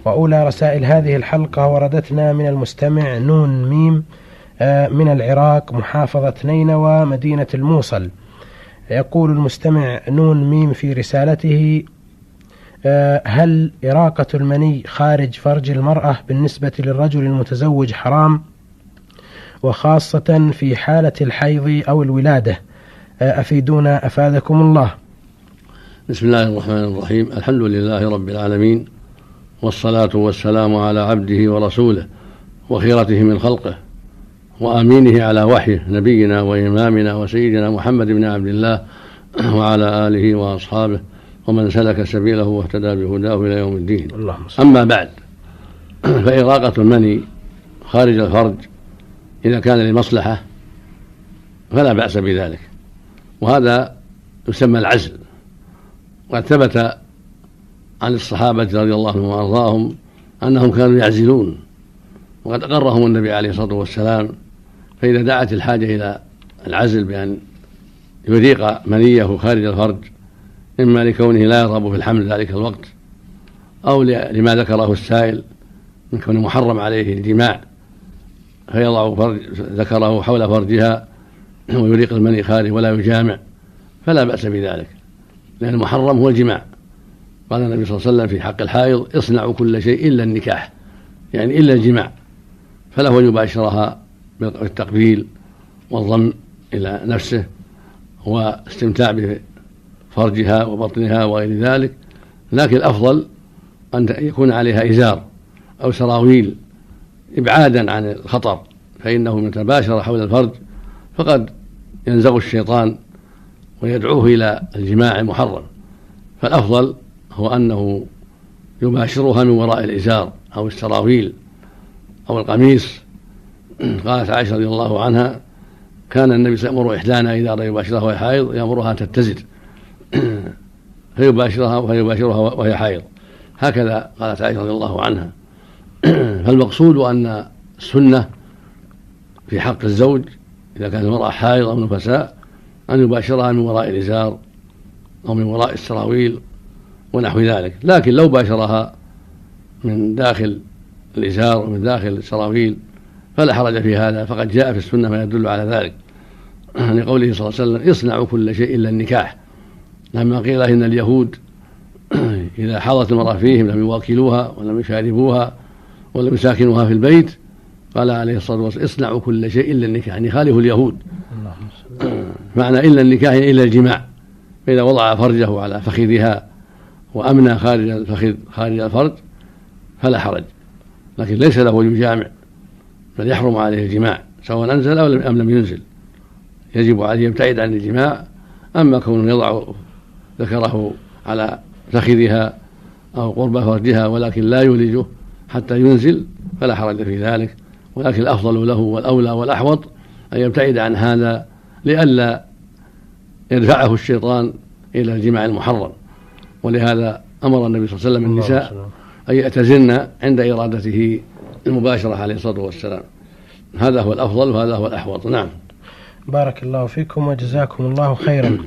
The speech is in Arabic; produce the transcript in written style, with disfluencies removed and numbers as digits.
وأولى رسائل هذه الحلقة وردتنا من المستمع نون ميم من العراق، محافظة نينوى، مدينة الموصل. يقول المستمع نون ميم في رسالته: هل إراقة المني خارج فرج المرأة بالنسبة للرجل المتزوج حرام، وخاصة في حالة الحيض أو الولادة؟ أفيدونا أفادكم الله. بسم الله الرحمن الرحيم. الحمد لله رب العالمين، والصلاة والسلام على عبده ورسوله وخيرته من خلقه وأمينه على وحيه، نبينا وإمامنا وسيدنا محمد بن عبد الله وعلى آله وأصحابه ومن سلك سبيله واهتدى بهداه إلى يوم الدين. أما بعد، فإراقة المني خارج الفرج إذا كان لمصلحة فلا بأس بذلك، وهذا يسمى العزل. وقد ثبت عن الصحابة رضي الله عنهم وأرضاهم أنهم كانوا يعزلون، وقد أقرهم النبي عليه الصلاة والسلام. فإذا دعت الحاجة إلى العزل بأن يريق منيه خارج الفرج، إما لكونه لا يرغب في الحمل ذلك الوقت، أو لما ذكره السائل من كونه محرم عليه الجماع، فيضع ذكره حول فرجها ويريق المني خارج ولا يجامع، فلا بأس بذلك، لأن المحرم هو الجماع. قال النبي صلى الله عليه وسلم في حق الحائض: اصنعوا كل شيء إلا النكاح، يعني إلا الجماع، فله أن يباشرها بالتقبيل والضم إلى نفسه واستمتاع بفرجها وبطنها وغير ذلك، لكن الأفضل أن يكون عليها إزار أو سراويل إبعادا عن الخطر، فإنه من تباشر حول الفرج فقد ينزغ الشيطان ويدعوه إلى الجماع المحرم. فالأفضل هو أنه يباشرها من وراء الإزار أو السراويل أو القميص. قالت عائشة رضي الله عنها: كان النبي صلى الله عليه وسلم يأمر إحدانا إذا أراد يباشرها وهي حائض يأمرها أن تتزر فيباشرها وهي حائض، هكذا قالت عائشة رضي الله عنها. فالمقصود أن السنة في حق الزوج إذا كانت المرأة حائض أو نفساء أن يباشرها من وراء الإزار أو من وراء السراويل ونحو ذلك، لكن لو باشرها من داخل الإزار ومن داخل السراويل فلا حرج في هذا، فقد جاء في السنة ما يدل على ذلك، لقوله صلى الله عليه وسلم: اصنعوا كل شيء إلا النكاح. لما قيل إن اليهود إذا حضت المرأة فيهم لم يواكلوها ولم يشاربوها ولم يساكنوها في البيت، قال عليه الصلاة والسلام: اصنعوا كل شيء إلا النكاح، يعني خالفوا اليهود. معنى إلا النكاح إلا الجماع، فإذا وضع فرجه على فخذها وأمنى خارج الفخذ خارج الفرج فلا حرج، لكن ليس له يجامع، بل يحرم عليه الجماع سواء أنزل أم لم ينزل، يجب عليه يبتعد عن الجماع. أما كونه يضع ذكره على فخذها أو قرب فرجها ولكن لا يولجه حتى ينزل فلا حرج في ذلك، ولكن الأفضل له والأولى والأحوط أن يبتعد عن هذا لئلا يدفعه الشيطان إلى الجماع المحرم. ولهذا أمر النبي صلى الله عليه وسلم النساء أن يعتزلن عند إرادته المباشرة عليه الصلاة والسلام. هذا هو الأفضل وهذا هو الأحوط. نعم. بارك الله فيكم وجزاكم الله خيرا.